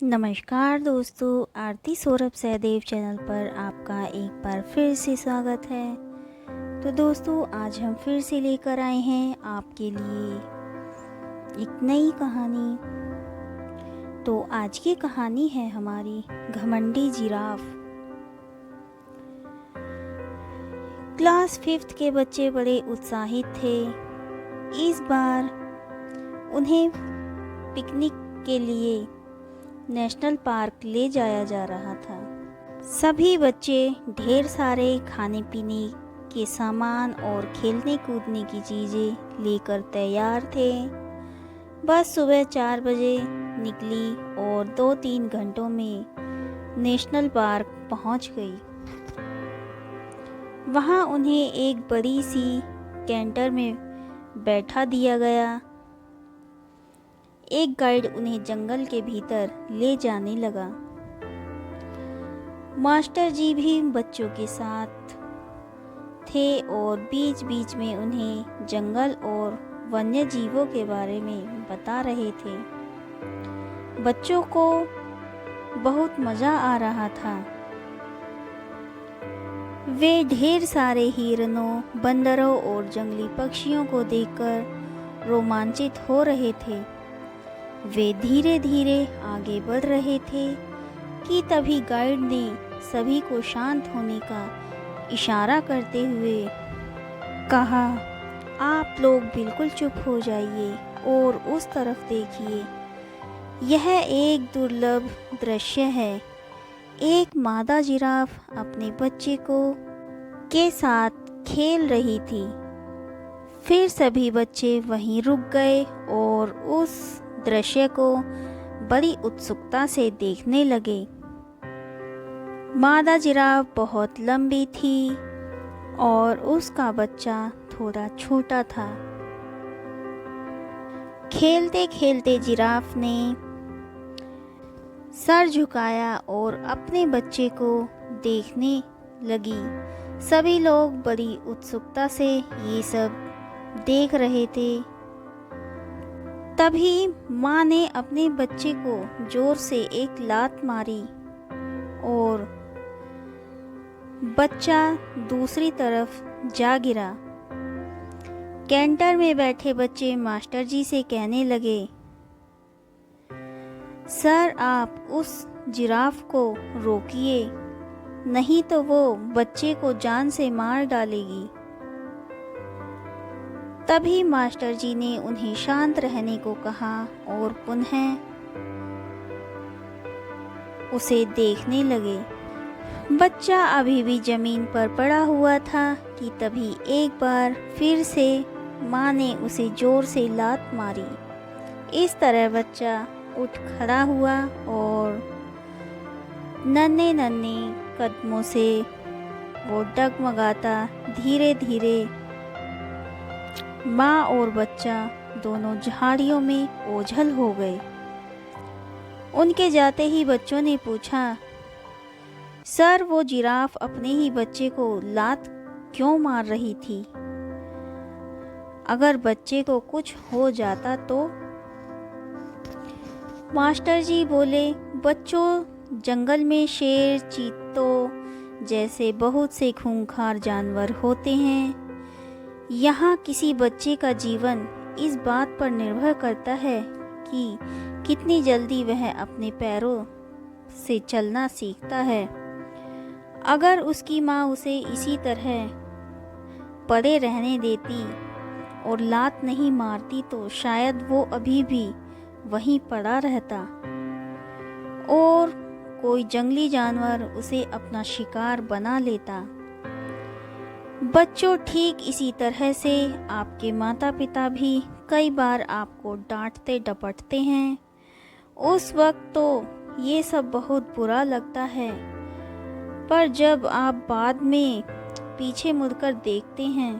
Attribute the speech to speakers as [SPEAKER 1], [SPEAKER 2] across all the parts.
[SPEAKER 1] नमस्कार दोस्तों, आरती सौरभ सहदेव चैनल पर आपका एक बार फिर से स्वागत है। तो दोस्तों, आज हम फिर से लेकर आए हैं आपके लिए एक नई कहानी। तो आज की कहानी है हमारी घमंडी जिराफ। क्लास 5th के बच्चे बड़े उत्साहित थे। इस बार उन्हें पिकनिक के लिए नेशनल पार्क ले जाया जा रहा था। सभी बच्चे ढेर सारे खाने पीने के सामान और खेलने कूदने की चीज़ें लेकर तैयार थे। बस सुबह 4 बजे निकली और 2-3 घंटों में नेशनल पार्क पहुंच गई। वहां उन्हें एक बड़ी सी कैंटर में बैठा दिया गया। एक गाइड उन्हें जंगल के भीतर ले जाने लगा। मास्टर जी भी बच्चों के साथ थे और बीच बीच में उन्हें जंगल और वन्य जीवों के बारे में बता रहे थे। बच्चों को बहुत मज़ा आ रहा था। वे ढेर सारे हिरणों, बंदरों और जंगली पक्षियों को देखकर रोमांचित हो रहे थे। वे धीरे धीरे आगे बढ़ रहे थे कि तभी गाइड ने सभी को शांत होने का इशारा करते हुए कहा, आप लोग बिल्कुल चुप हो जाइए और उस तरफ देखिए। यह एक दुर्लभ दृश्य है। एक मादा जिराफ अपने बच्चे के साथ खेल रही थी। फिर सभी बच्चे वहीं रुक गए और उस दृश्य को बड़ी उत्सुकता से देखने लगे। मादा जिराफ बहुत लंबी थी और उसका बच्चा थोड़ा छोटा था। खेलते खेलते जिराफ ने सर झुकाया और अपने बच्चे को देखने लगी। सभी लोग बड़ी उत्सुकता से ये सब देख रहे थे। तभी माँ ने अपने बच्चे को जोर से एक लात मारी और बच्चा दूसरी तरफ जा गिरा। कैंटर में बैठे बच्चे मास्टर जी से कहने लगे, सर आप उस जिराफ को रोकिए, नहीं तो वो बच्चे को जान से मार डालेगी। तभी मास्टर जी ने उन्हें शांत रहने को कहा और पुनः उसे देखने लगे। बच्चा अभी भी जमीन पर पड़ा हुआ था कि तभी एक बार फिर से माँ ने उसे जोर से लात मारी। इस तरह बच्चा उठ खड़ा हुआ और नन्हे नन्हे कदमों से वो डगमगाता धीरे धीरे माँ और बच्चा दोनों झाड़ियों में ओझल हो गए। उनके जाते ही बच्चों ने पूछा, सर वो जिराफ अपने ही बच्चे को लात क्यों मार रही थी? अगर बच्चे को कुछ हो जाता तो? मास्टर जी बोले, बच्चों जंगल में शेर, चीतों जैसे बहुत से खूंखार जानवर होते हैं। यहाँ किसी बच्चे का जीवन इस बात पर निर्भर करता है कि कितनी जल्दी वह अपने पैरों से चलना सीखता है। अगर उसकी माँ उसे इसी तरह पड़े रहने देती और लात नहीं मारती तो शायद वो अभी भी वहीं पड़ा रहता और कोई जंगली जानवर उसे अपना शिकार बना लेता। बच्चों, ठीक इसी तरह से आपके माता पिता भी कई बार आपको डांटते डपटते हैं। उस वक्त तो ये सब बहुत बुरा लगता है, पर जब आप बाद में पीछे मुड़कर देखते हैं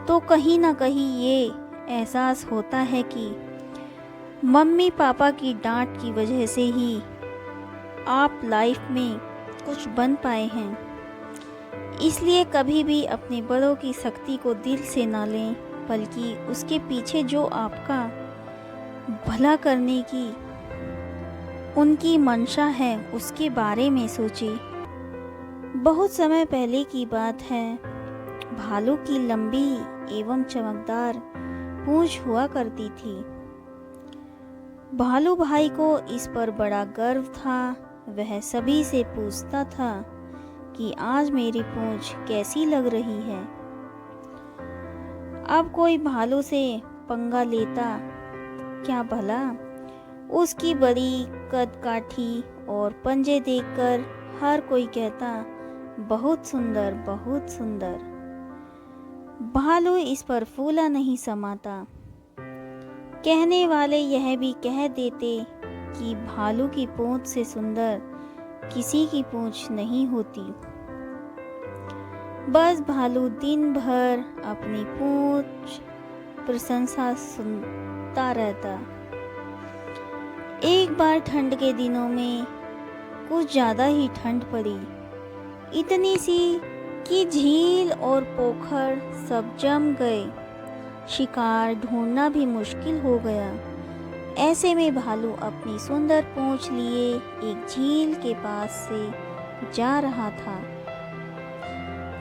[SPEAKER 1] तो कहीं ना कहीं ये एहसास होता है कि मम्मी पापा की डांट की वजह से ही आप लाइफ में कुछ बन पाए हैं। इसलिए कभी भी अपने बड़ों की सख्ती को दिल से ना लें, बल्कि उसके पीछे जो आपका भला करने की उनकी मंशा है उसके बारे में सोचे। बहुत समय पहले की बात है। भालू की लंबी एवं चमकदार पूंछ हुआ करती थी। भालू भाई को इस पर बड़ा गर्व था। वह सभी से पूछता था कि आज मेरी पूंछ कैसी लग रही है। अब कोई भालू से पंगा लेता क्या भला, उसकी बड़ी कद काठी और पंजे देखकर हर कोई कहता, बहुत सुंदर, बहुत सुंदर। भालू इस पर फूला नहीं समाता। कहने वाले यह भी कह देते कि भालू की पूंछ से सुंदर किसी की पूंछ नहीं होती। बस भालू दिन भर अपनी पूंछ प्रशंसा सुनता रहता। एक बार ठंड के दिनों में कुछ ज़्यादा ही ठंड पड़ी, इतनी सी कि झील और पोखर सब जम गए। शिकार ढूंढना भी मुश्किल हो गया। ऐसे में भालू अपनी सुंदर पूंछ लिए एक झील के पास से जा रहा था।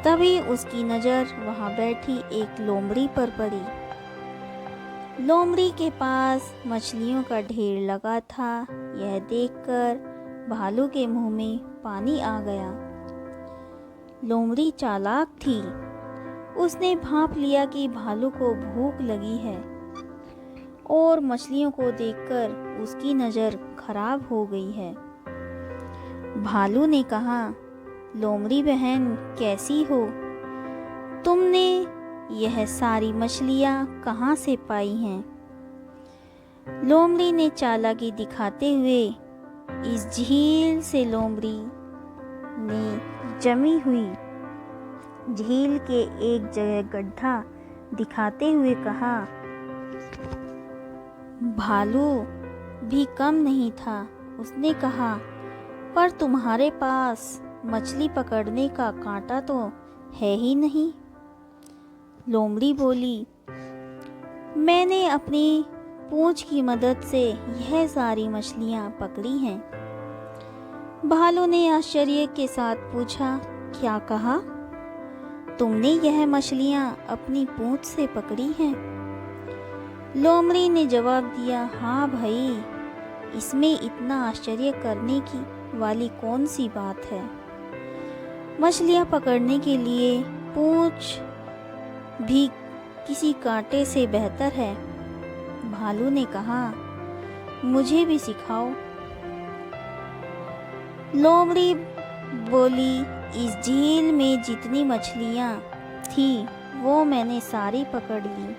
[SPEAKER 1] तभी उसकी नज़र वहां बैठी एक लोमड़ी पर पड़ी। लोमड़ी के पास मछलियों का ढेर लगा था। यह देखकर भालू के मुंह में पानी आ गया। लोमड़ी चालाक थी। उसने भांप लिया कि भालू को भूख लगी है और मछलियों को देखकर उसकी नज़र खराब हो गई है। भालू ने कहा, लोमड़ी बहन कैसी हो? तुमने यह सारी मछलियाँ कहाँ से पाई हैं? लोमड़ी ने चालाकी दिखाते हुए इस झील से लोमड़ी ने जमी हुई झील के एक जगह गड्ढा दिखाते हुए कहा। भालू भी कम नहीं था। उसने कहा, पर तुम्हारे पास मछली पकड़ने का कांटा तो है ही नहीं। लोमड़ी बोली, मैंने अपनी पूंछ की मदद से यह सारी मछलियां पकड़ी हैं। भालू ने आश्चर्य के साथ पूछा, क्या कहा? तुमने यह मछलियां अपनी पूंछ से पकड़ी हैं? लोमड़ी ने जवाब दिया, हाँ भाई, इसमें इतना आश्चर्य करने की वाली कौन सी बात है। मछलियां पकड़ने के लिए पूंछ भी किसी कांटे से बेहतर है। भालू ने कहा, मुझे भी सिखाओ। लोमड़ी बोली, इस झील में जितनी मछलियां थी वो मैंने सारी पकड़ ली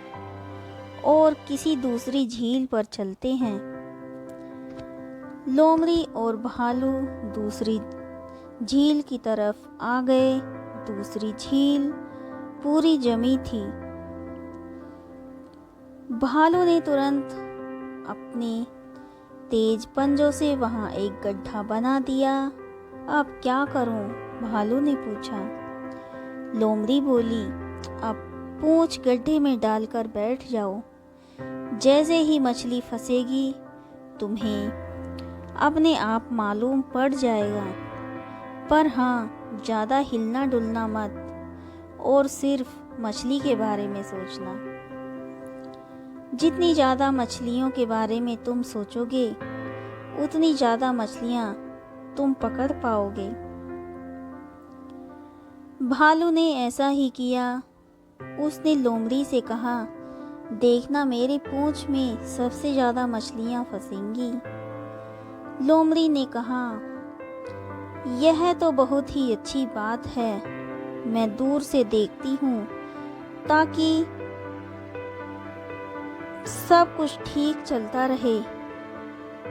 [SPEAKER 1] और किसी दूसरी झील पर चलते हैं। लोमड़ी और भालू दूसरी झील की तरफ आ गए। दूसरी झील पूरी जमी थी। भालू ने तुरंत अपने तेज पंजों से वहां एक गड्ढा बना दिया। अब क्या करूं? भालू ने पूछा। लोमड़ी बोली, अब पूंछ गड्ढे में डालकर बैठ जाओ। जैसे ही मछली फंसेगी तुम्हें अपने आप मालूम पड़ जाएगा। पर हाँ, ज़्यादा हिलना डुलना मत और सिर्फ मछली के बारे में सोचना। जितनी ज़्यादा मछलियों के बारे में तुम सोचोगे उतनी ज़्यादा मछलियाँ तुम पकड़ पाओगे। भालू ने ऐसा ही किया। उसने लोमड़ी से कहा, देखना मेरी पूंछ में सबसे ज़्यादा मछलियाँ फंसेंगी। लोमड़ी ने कहा, यह तो बहुत ही अच्छी बात है। मैं दूर से देखती हूँ ताकि सब कुछ ठीक चलता रहे।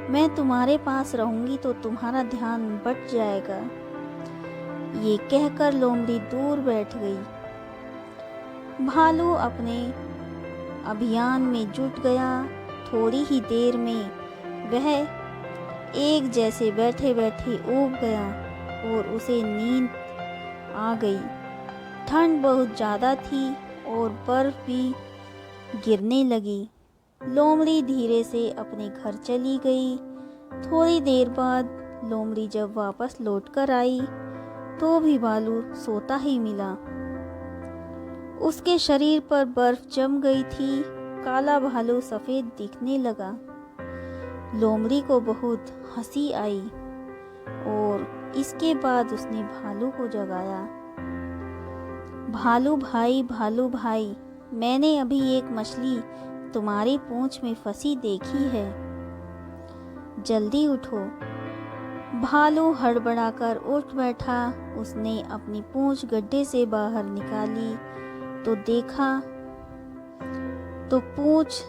[SPEAKER 1] मैं तुम्हारे पास रहूंगी तो तुम्हारा ध्यान बट जाएगा। ये कहकर लोमड़ी दूर बैठ गई। भालू अपने अभियान में जुट गया। थोड़ी ही देर में वह एक जैसे बैठे बैठे ऊब गया और उसे नींद आ गई। ठंड बहुत ज़्यादा थी और बर्फ भी गिरने लगी। लोमड़ी धीरे से अपने घर चली गई। थोड़ी देर बाद लोमड़ी जब वापस लौटकर आई तो भी भालू सोता ही मिला। उसके शरीर पर बर्फ जम गई थी, काला भालू सफ़ेद दिखने लगा। लोमड़ी को बहुत हंसी आई और इसके बाद उसने भालू को जगाया। भालू भाई, मैंने अभी एक मछली तुम्हारी पूंछ में फंसी देखी है, जल्दी उठो। भालू हड़बड़ाकर उठ बैठा। उसने अपनी पूंछ गड्ढे से बाहर निकाली तो देखा तो पूंछ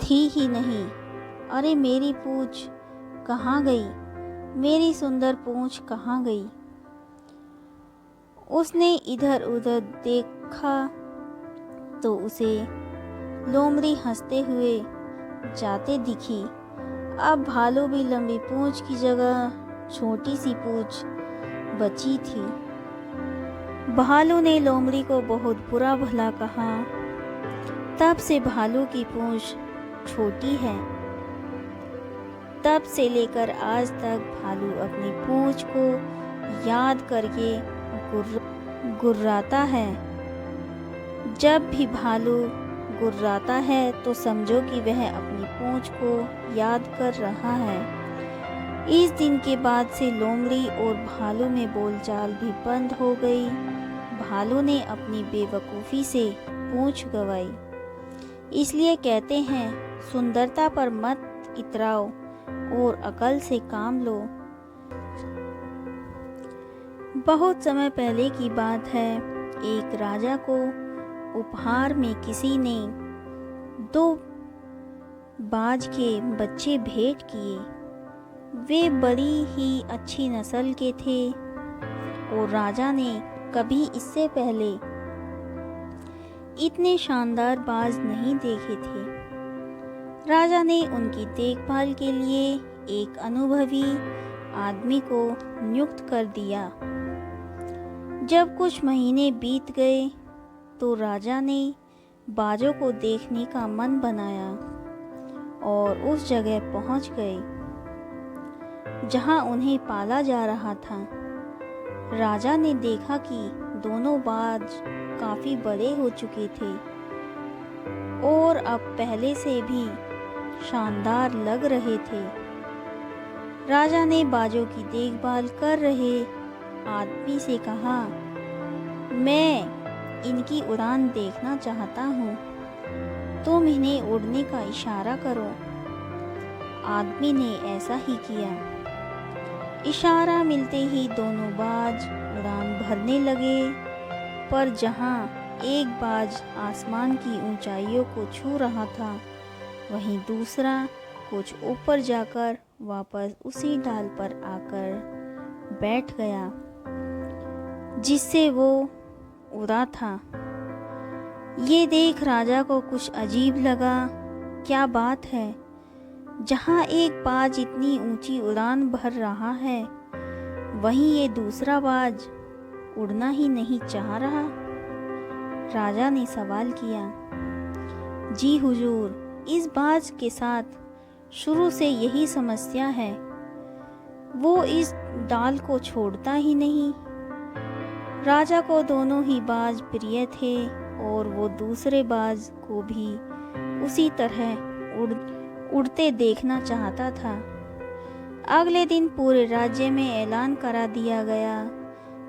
[SPEAKER 1] थी ही नहीं। अरे मेरी पूंछ कहाँ गई? मेरी सुंदर पूंछ कहाँ गई? उसने इधर उधर देखा तो उसे लोमड़ी हंसते हुए जाते दिखी। अब भालू भी लंबी पूंछ की जगह छोटी सी पूंछ बची थी। भालू ने लोमड़ी को बहुत बुरा भला कहा। तब से भालू की पूंछ छोटी है। तब से लेकर आज तक भालू अपनी पूंछ को याद करके गुर्राता है। जब भी भालू गुर्राता है तो समझो कि वह अपनी पूंछ को याद कर रहा है। इस दिन के बाद से लोमड़ी और भालू में बोलचाल भी बंद हो गई। भालू ने अपनी बेवकूफ़ी से पूंछ गंवाई। इसलिए कहते हैं, सुंदरता पर मत इतराओ और अकल से काम लो। बहुत समय पहले की बात है। एक राजा को उपहार में किसी ने 2 बाज के बच्चे भेंट किए। वे बड़ी ही अच्छी नस्ल के थे और राजा ने कभी इससे पहले इतने शानदार बाज नहीं देखे थे। राजा ने उनकी देखभाल के लिए एक अनुभवी आदमी को नियुक्त कर दिया। जब कुछ महीने बीत गए तो राजा ने बाजों को देखने का मन बनाया और उस जगह पहुंच गए जहां उन्हें पाला जा रहा था। राजा ने देखा कि दोनों बाज काफी बड़े हो चुके थे और अब पहले से भी शानदार लग रहे थे। राजा ने बाजों की देखभाल कर रहे आदमी से कहा, मैं इनकी उड़ान देखना चाहता हूँ, तुम इन्हें उड़ने का इशारा करो। आदमी ने ऐसा ही किया। इशारा मिलते ही दोनों बाज उड़ान भरने लगे, पर जहाँ एक बाज आसमान की ऊंचाइयों को छू रहा था, वहीं दूसरा कुछ ऊपर जाकर वापस उसी डाल पर आकर बैठ गया जिससे वो उड़ा था। ये देख राजा को कुछ अजीब लगा। क्या बात है, जहाँ एक बाज इतनी ऊंची उड़ान भर रहा है, वहीं ये दूसरा बाज उड़ना ही नहीं चाह रहा। राजा ने सवाल किया, जी हुजूर, इस बाज के साथ शुरू से यही समस्या है, वो इस डाल को छोड़ता ही नहीं। राजा को दोनों ही बाज प्रिय थे और वो दूसरे बाज को भी उसी तरह उड़ते देखना चाहता था। अगले दिन पूरे राज्य में ऐलान करा दिया गया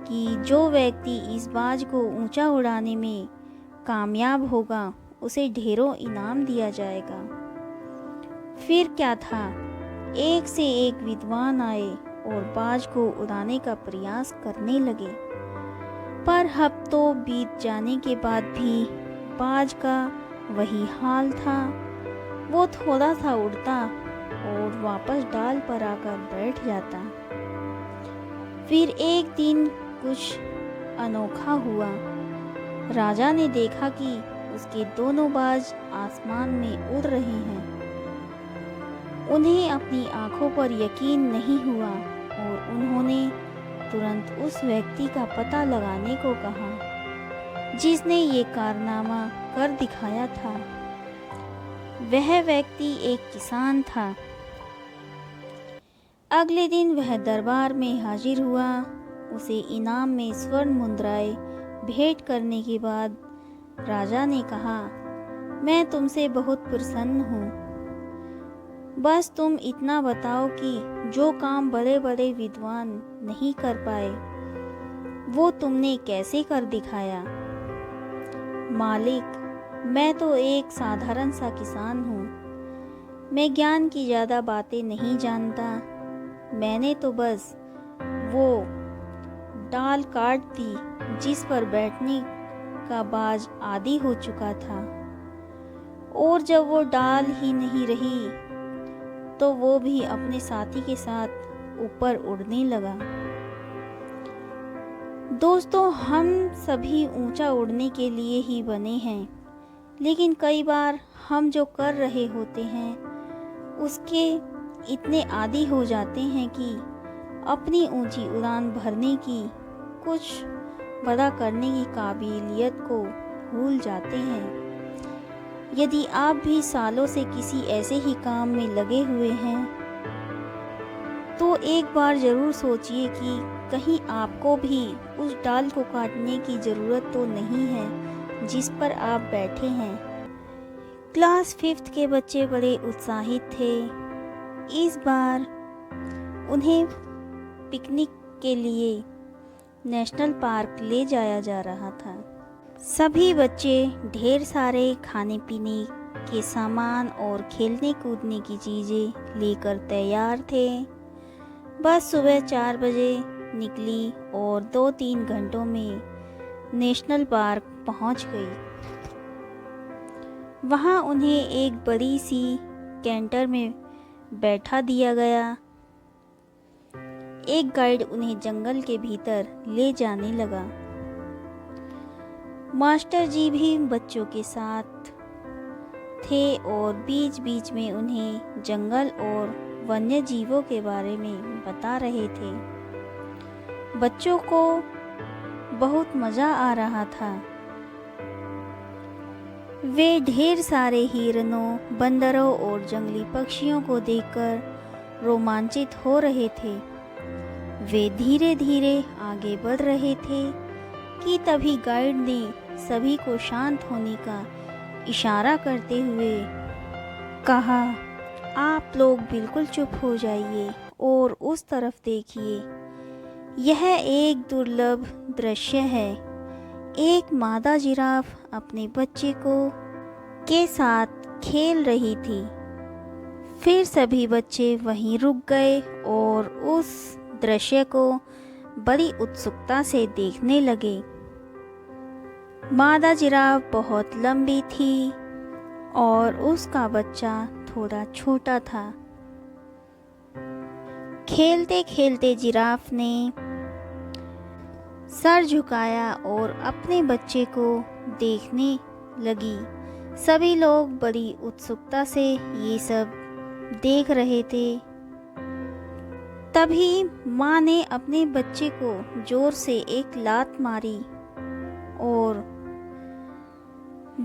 [SPEAKER 1] कि जो व्यक्ति इस बाज को ऊंचा उड़ाने में कामयाब होगा उसे ढेरों इनाम दिया जाएगा। फिर क्या था, एक से एक विद्वान आए और बाज को उड़ाने का प्रयास करने लगे, पर हफ्तों बीत जाने के बाद भी बाज का वही हाल था। वो थोड़ा सा उड़ता और वापस डाल पर आकर बैठ जाता। फिर एक दिन कुछ अनोखा हुआ। राजा ने देखा कि उसके दोनों बाज आसमान में उड़ रहे हैं। उन्हें अपनी आंखों पर यकीन नहीं हुआ और उन्होंने तुरंत उस व्यक्ति का पता लगाने को कहा जिसने ये कारनामा कर दिखाया था। वह व्यक्ति एक किसान था। अगले दिन वह दरबार में हाजिर हुआ। उसे इनाम में स्वर्ण मुद्राएं भेंट करने के बाद राजा ने कहा, मैं तुमसे बहुत प्रसन्न हूँ। बस तुम इतना बताओ कि जो काम बड़े बड़े विद्वान नहीं कर पाए वो तुमने कैसे कर दिखाया। मालिक, मैं तो एक साधारण सा किसान हूँ। मैं ज्ञान की ज़्यादा बातें नहीं जानता। मैंने तो बस वो डाल काट दी जिस पर बैठने का बाज आदी हो चुका था, और जब वो डाल ही नहीं रही तो वो भी अपने साथी के साथ ऊपर उड़ने लगा। दोस्तों, हम सभी ऊंचा उड़ने के लिए ही बने हैं, लेकिन कई बार हम जो कर रहे होते हैं उसके इतने आदी हो जाते हैं कि अपनी ऊंची उड़ान भरने की, कुछ बड़ा करने की काबिलियत को भूल जाते हैं। यदि आप भी सालों से किसी ऐसे ही काम में लगे हुए हैं तो एक बार ज़रूर सोचिए कि कहीं आपको भी उस डाल को काटने की ज़रूरत तो नहीं है जिस पर आप बैठे हैं। क्लास 5th के बच्चे बड़े उत्साहित थे। इस बार उन्हें पिकनिक के लिए नेशनल पार्क ले जाया जा रहा था। सभी बच्चे ढेर सारे खाने पीने के सामान और खेलने कूदने की चीज़ें लेकर तैयार थे। बस सुबह 4 बजे निकली और 2-3 घंटों में नेशनल पार्क पहुंच गई। वहां उन्हें एक बड़ी सी कैंटर में बैठा दिया गया। एक गाइड उन्हें जंगल के भीतर ले जाने लगा। मास्टर जी भी बच्चों के साथ थे और बीच बीच में उन्हें जंगल और वन्य जीवों के बारे में बता रहे थे। बच्चों को बहुत मज़ा आ रहा था। वे ढेर सारे हिरणों, बंदरों और जंगली पक्षियों को देखकर रोमांचित हो रहे थे। वे धीरे धीरे आगे बढ़ रहे थे कि तभी गाइड ने सभी को शांत होने का इशारा करते हुए कहा, आप लोग बिल्कुल चुप हो जाइए और उस तरफ देखिए। यह एक दुर्लभ दृश्य है। एक मादा जिराफ अपने बच्चे के साथ खेल रही थी। फिर सभी बच्चे वहीं रुक गए और उस दृश्य को बड़ी उत्सुकता से देखने लगे। मादा जिराफ बहुत लंबी थी और उसका बच्चा थोड़ा छोटा था। खेलते खेलते जिराफ ने सर झुकाया और अपने बच्चे को देखने लगी। सभी लोग बड़ी उत्सुकता से ये सब देख रहे थे। तभी माँ ने अपने बच्चे को जोर से एक लात मारी और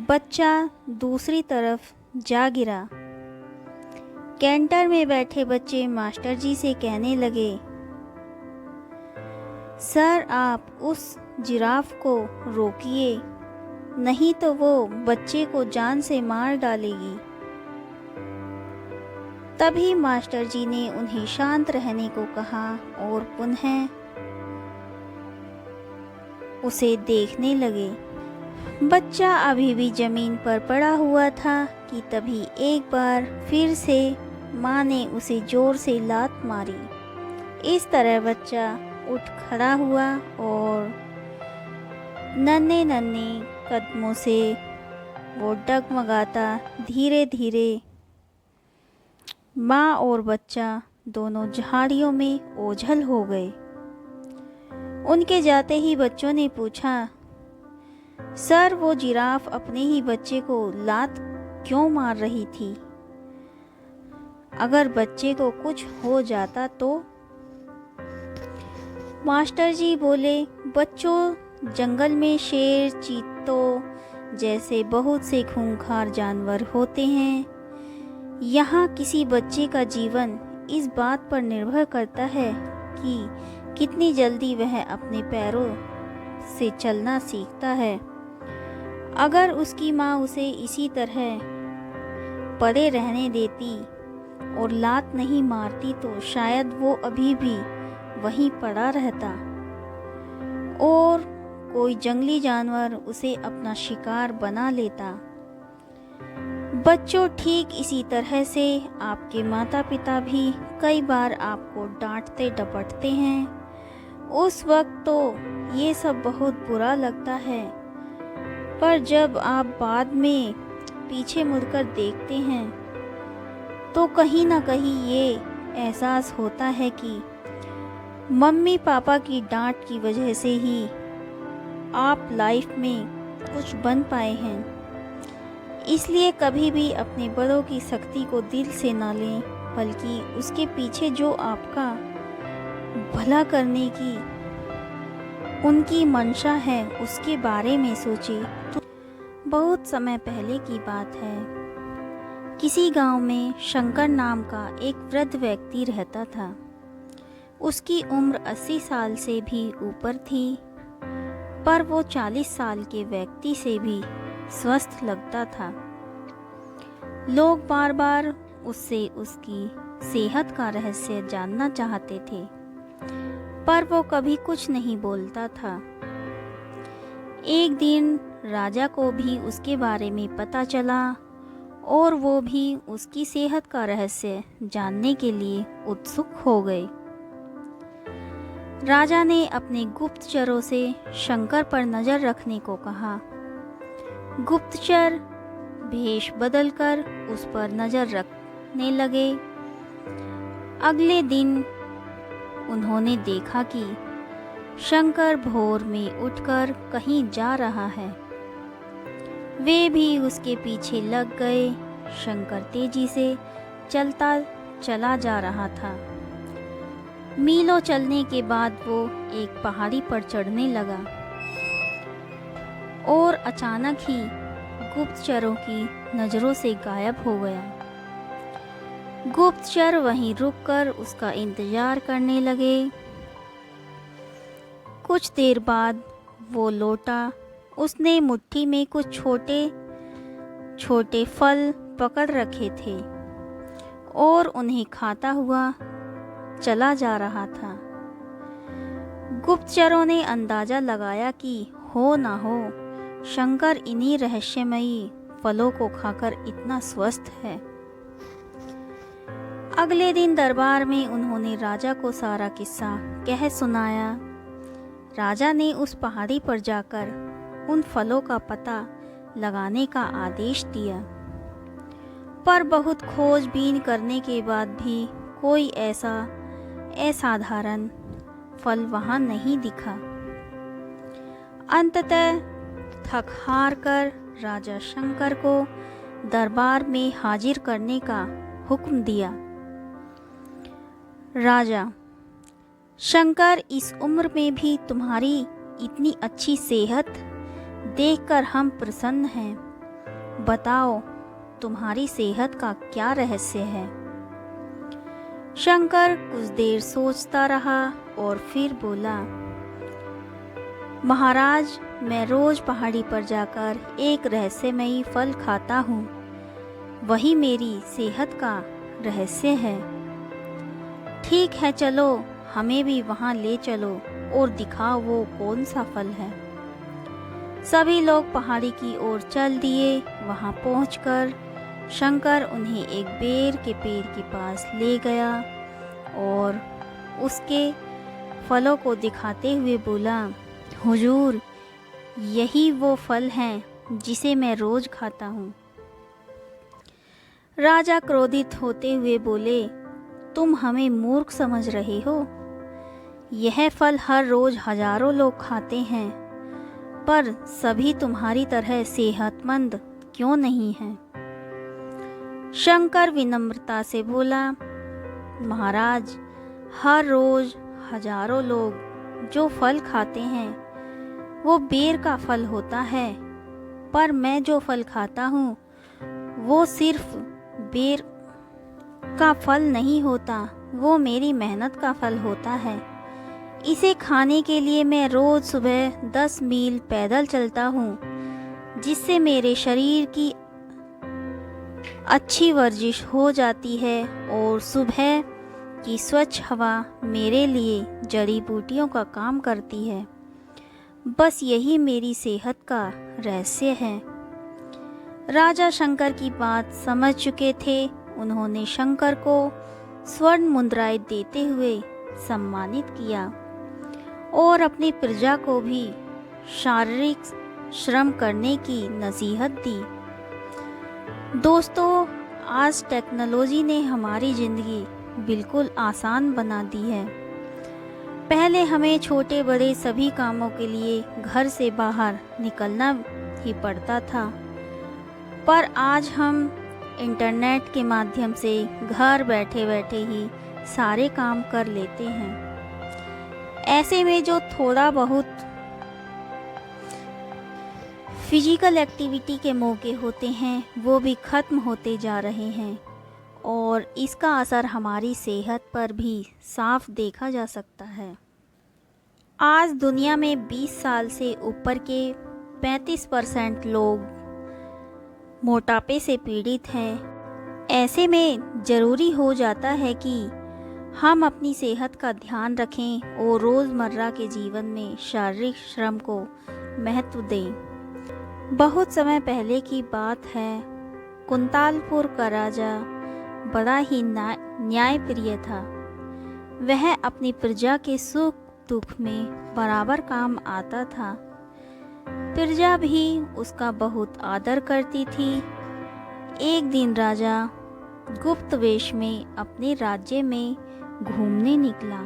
[SPEAKER 1] बच्चा दूसरी तरफ जा गिरा। कैंटर में बैठे बच्चे मास्टर जी से कहने लगे, सर आप उस जिराफ को रोकिए, नहीं तो वो बच्चे को जान से मार डालेगी। तभी मास्टर जी ने उन्हें शांत रहने को कहा और पुनः उसे देखने लगे। बच्चा अभी भी जमीन पर पड़ा हुआ था कि तभी एक बार फिर से माँ ने उसे जोर से लात मारी। इस तरह बच्चा उठ खड़ा हुआ और नन्हे नन्हे कदमों से वो डगमगाता धीरे धीरे माँ और बच्चा दोनों झाड़ियों में ओझल हो गए। उनके जाते ही बच्चों ने पूछा, सर वो जिराफ अपने ही बच्चे को लात क्यों मार रही थी? अगर बच्चे को कुछ हो जाता तो? मास्टर जी बोले, बच्चों जंगल में शेर, चीतों जैसे बहुत से खूंखार जानवर होते हैं। यहाँ किसी बच्चे का जीवन इस बात पर निर्भर करता है कि कितनी जल्दी वह अपने पैरों से चलना सीखता है। अगर उसकी माँ उसे इसी तरह पड़े रहने देती और लात नहीं मारती तो शायद वो अभी भी वहीं पड़ा रहता और कोई जंगली जानवर उसे अपना शिकार बना लेता। बच्चों, ठीक इसी तरह से आपके माता पिता भी कई बार आपको डांटते डपटते हैं। उस वक्त तो ये सब बहुत बुरा लगता है, पर जब आप बाद में पीछे मुड़कर देखते हैं तो कहीं ना कहीं ये एहसास होता है कि मम्मी पापा की डांट की वजह से ही आप लाइफ में कुछ बन पाए हैं। इसलिए कभी भी अपने बड़ों की सख्ती को दिल से ना लें, बल्कि उसके पीछे जो आपका भला करने की उनकी मंशा है उसके बारे में सोचें। तो बहुत समय पहले की बात है, किसी गांव में शंकर नाम का एक वृद्ध व्यक्ति रहता था। उसकी उम्र 80 साल से भी ऊपर थी, पर वो 40 साल के व्यक्ति से भी स्वस्थ लगता था। लोग बार बार उससे उसकी सेहत का रहस्य जानना चाहते थे, पर वो कभी कुछ नहीं बोलता था। एक दिन राजा को भी उसके बारे में पता चला और वो भी उसकी सेहत का रहस्य जानने के लिए उत्सुक हो गए। राजा ने अपने गुप्तचरों से शंकर पर नज़र रखने को कहा। गुप्तचर भेष बदलकर उस पर नज़र रखने लगे। अगले दिन उन्होंने देखा कि शंकर भोर में उठकर कहीं जा रहा है। वे भी उसके पीछे लग गए। शंकर तेजी से चलता चला जा रहा था। मीलों चलने के बाद वो एक पहाड़ी पर चढ़ने लगा और अचानक ही गुप्तचरों की नज़रों से गायब हो गया। गुप्तचर वहीं रुककर उसका इंतजार करने लगे। कुछ देर बाद वो लौटा। उसने मुट्ठी में कुछ छोटे छोटे फल पकड़ रखे थे और उन्हें खाता हुआ चला जा रहा था। गुप्तचरों ने अंदाजा लगाया कि हो ना हो शंकर इन्हीं रहस्यमयी फलों को खाकर इतना स्वस्थ है। अगले दिन दरबार में उन्होंने राजा को सारा किस्सा कह सुनाया। राजा ने उस पहाड़ी पर जाकर उन फलों का पता लगाने का आदेश दिया, पर बहुत खोजबीन करने के बाद भी कोई ऐसा असाधारण फल वहाँ नहीं दिखा। अंततः थक हार कर राजा शंकर को दरबार में हाजिर करने का हुक्म दिया। राजा, शंकर, इस उम्र में भी तुम्हारी इतनी अच्छी सेहत देखकर हम प्रसन्न हैं। बताओ, तुम्हारी सेहत का क्या रहस्य है? शंकर कुछ देर सोचता रहा और फिर बोला, महाराज, मैं रोज पहाड़ी पर जाकर एक रहस्यमयी फल खाता हूँ। वही मेरी सेहत का रहस्य है। ठीक है, चलो, हमें भी वहाँ ले चलो और दिखाओ वो कौन सा फल है। सभी लोग पहाड़ी की ओर चल दिए। वहाँ पहुंचकर शंकर उन्हें एक बेर के पेड़ के पास ले गया और उसके फलों को दिखाते हुए बोला, हुजूर, यही वो फल हैं जिसे मैं रोज खाता हूँ। राजा क्रोधित होते हुए बोले, तुम हमें मूर्ख समझ रहे हो? यह फल हर रोज हजारों लोग खाते हैं, पर सभी तुम्हारी तरह सेहतमंद क्यों नहीं हैं? शंकर विनम्रता से बोला, महाराज, हर रोज हजारों लोग जो फल खाते हैं वो बेर का फल होता है, पर मैं जो फल खाता हूँ वो सिर्फ बेर का फल नहीं होता, वो मेरी मेहनत का फल होता है। इसे खाने के लिए मैं रोज़ सुबह 10 मील पैदल चलता हूँ, जिससे मेरे शरीर की अच्छी वर्जिश हो जाती है और सुबह की स्वच्छ हवा मेरे लिए जड़ी बूटियों का काम करती है। बस यही मेरी सेहत का रहस्य है। राजा शंकर की बात समझ चुके थे। उन्होंने शंकर को स्वर्ण मुद्राएं देते हुए सम्मानित किया और अपनी प्रजा को भी शारीरिक श्रम करने की नसीहत दी। दोस्तों, आज टेक्नोलॉजी ने हमारी ज़िंदगी बिल्कुल आसान बना दी है। पहले हमें छोटे बड़े सभी कामों के लिए घर से बाहर निकलना ही पड़ता था, पर आज हम इंटरनेट के माध्यम से घर बैठे बैठे ही सारे काम कर लेते हैं। ऐसे में जो थोड़ा बहुत फिजिकल एक्टिविटी के मौके होते हैं वो भी ख़त्म होते जा रहे हैं और इसका असर हमारी सेहत पर भी साफ देखा जा सकता है। आज दुनिया में 20 साल से ऊपर के 35% लोग मोटापे से पीड़ित हैं। ऐसे में ज़रूरी हो जाता है कि हम अपनी सेहत का ध्यान रखें और रोज़मर्रा के जीवन में शारीरिक श्रम को महत्व दें। बहुत समय पहले की बात है, कुंतालपुर का राजा बड़ा ही न्यायप्रिय था। वह अपनी प्रजा के सुख दुख में बराबर काम आता था। प्रजा भी उसका बहुत आदर करती थी। एक दिन राजा गुप्त वेश में अपने राज्य में घूमने निकला।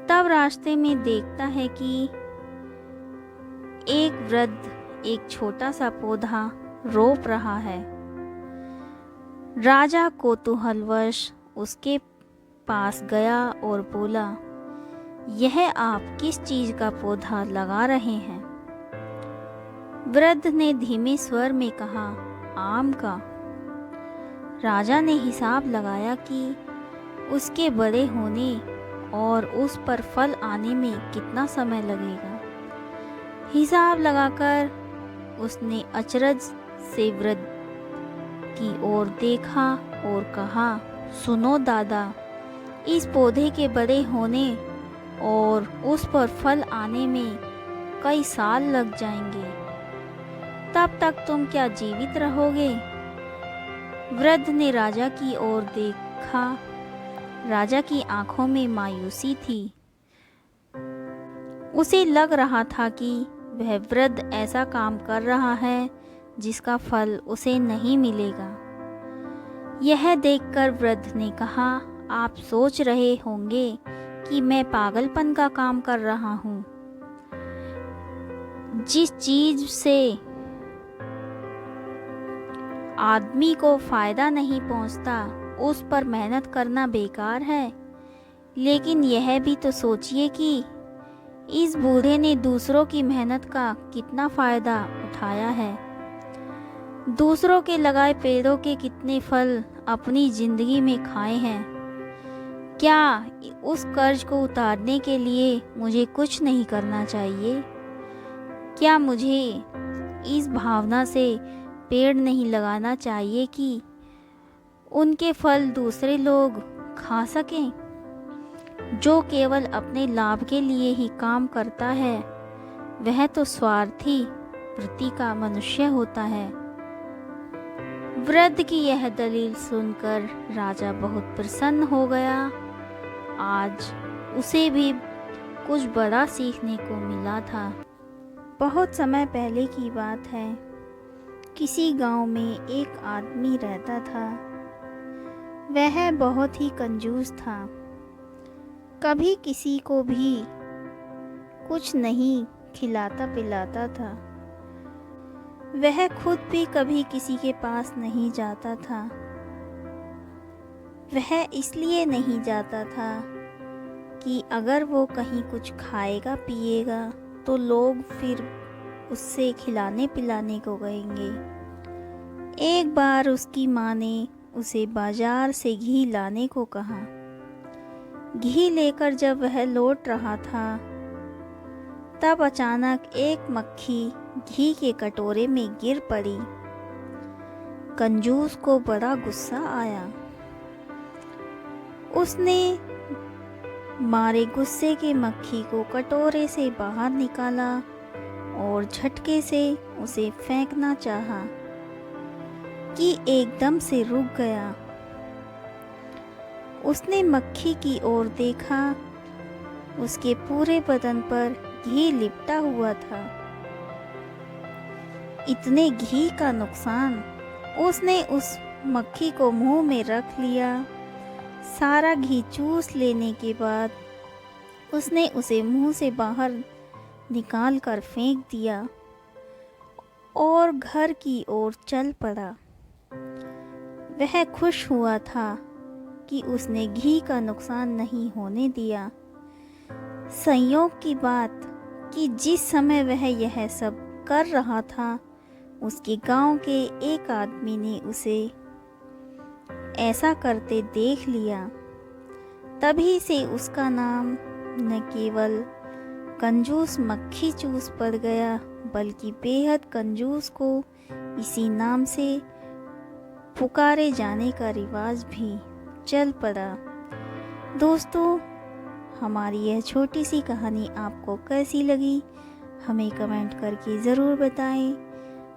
[SPEAKER 1] तब रास्ते में देखता है कि एक वृद्ध एक छोटा सा पौधा रोप रहा है। राजा कौतूहलवश उसके पास गया और बोला, यह आप किस चीज़ का पौधा लगा रहे हैं? वृद्ध ने धीमे स्वर में कहा, आम का। राजा ने हिसाब लगाया कि उसके बड़े होने और उस पर फल आने में कितना समय लगेगा। हिसाब लगाकर उसने अचरज से वृद्ध की ओर देखा और कहा, सुनो दादा, इस पौधे के बड़े होने और उस पर फल आने में कई साल लग जाएंगे। तब तक तुम क्या जीवित रहोगे? वृद्ध ने राजा की ओर देखा। राजा की आंखों में मायूसी थी। उसे लग रहा था कि वह वृद्ध ऐसा काम कर रहा है जिसका फल उसे नहीं मिलेगा। यह देखकर वृद्ध ने कहा, आप सोच रहे होंगे कि मैं पागलपन का काम कर रहा हूँ। जिस चीज से आदमी को फायदा नहीं पहुँचता उस पर मेहनत करना बेकार है। लेकिन यह भी तो सोचिए कि इस बूढ़े ने दूसरों की मेहनत का कितना फ़ायदा उठाया है। दूसरों के लगाए पेड़ों के कितने फल अपनी ज़िंदगी में खाए हैं। क्या उस कर्ज को उतारने के लिए मुझे कुछ नहीं करना चाहिए? क्या मुझे इस भावना से पेड़ नहीं लगाना चाहिए कि उनके फल दूसरे लोग खा सकें? जो केवल अपने लाभ के लिए ही काम करता है वह तो स्वार्थी वृत्ति का मनुष्य होता है। वृद्ध की यह दलील सुनकर राजा बहुत प्रसन्न हो गया। आज उसे भी कुछ बड़ा सीखने को मिला था। बहुत समय पहले की बात है। किसी गांव में एक आदमी रहता था। वह बहुत ही कंजूस था। कभी किसी को भी कुछ नहीं खिलाता पिलाता था। वह खुद भी कभी किसी के पास नहीं जाता था। वह इसलिए नहीं जाता था कि अगर वो कहीं कुछ खाएगा पिएगा तो लोग फिर उससे खिलाने पिलाने को कहेंगे। एक बार उसकी माँ ने उसे बाजार से घी लाने को कहा। घी लेकर जब वह लौट रहा था, तब अचानक एक मक्खी घी के कटोरे में गिर पड़ी। कंजूस को बड़ा गुस्सा आया। उसने मारे गुस्से के मक्खी को कटोरे से बाहर निकाला और झटके से उसे फेंकना चाहा कि एकदम से रुक गया। उसने मक्खी की ओर देखा। उसके पूरे बदन पर घी लिपटा हुआ था। इतने घी का नुकसान! उसने उस मक्खी को मुंह में रख लिया। सारा घी चूस लेने के बाद उसने उसे मुंह से बाहर निकाल कर फेंक दिया और घर की ओर चल पड़ा। वह खुश हुआ था कि उसने घी का नुकसान नहीं होने दिया। संयोग की बात कि जिस समय वह यह सब कर रहा था, उसके गांव के एक आदमी ने उसे ऐसा करते देख लिया। तभी से उसका नाम न केवल कंजूस मक्खी चूस पड़ गया, बल्कि बेहद कंजूस को इसी नाम से पुकारे जाने का रिवाज भी चल पड़ा। दोस्तों, हमारी यह छोटी सी कहानी आपको कैसी लगी, हमें कमेंट करके ज़रूर बताएं।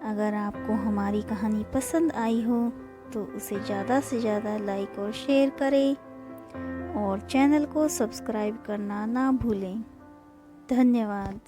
[SPEAKER 1] अगर आपको हमारी कहानी पसंद आई हो तो उसे ज़्यादा से ज़्यादा लाइक और शेयर करें और चैनल को सब्सक्राइब करना ना भूलें। धन्यवाद।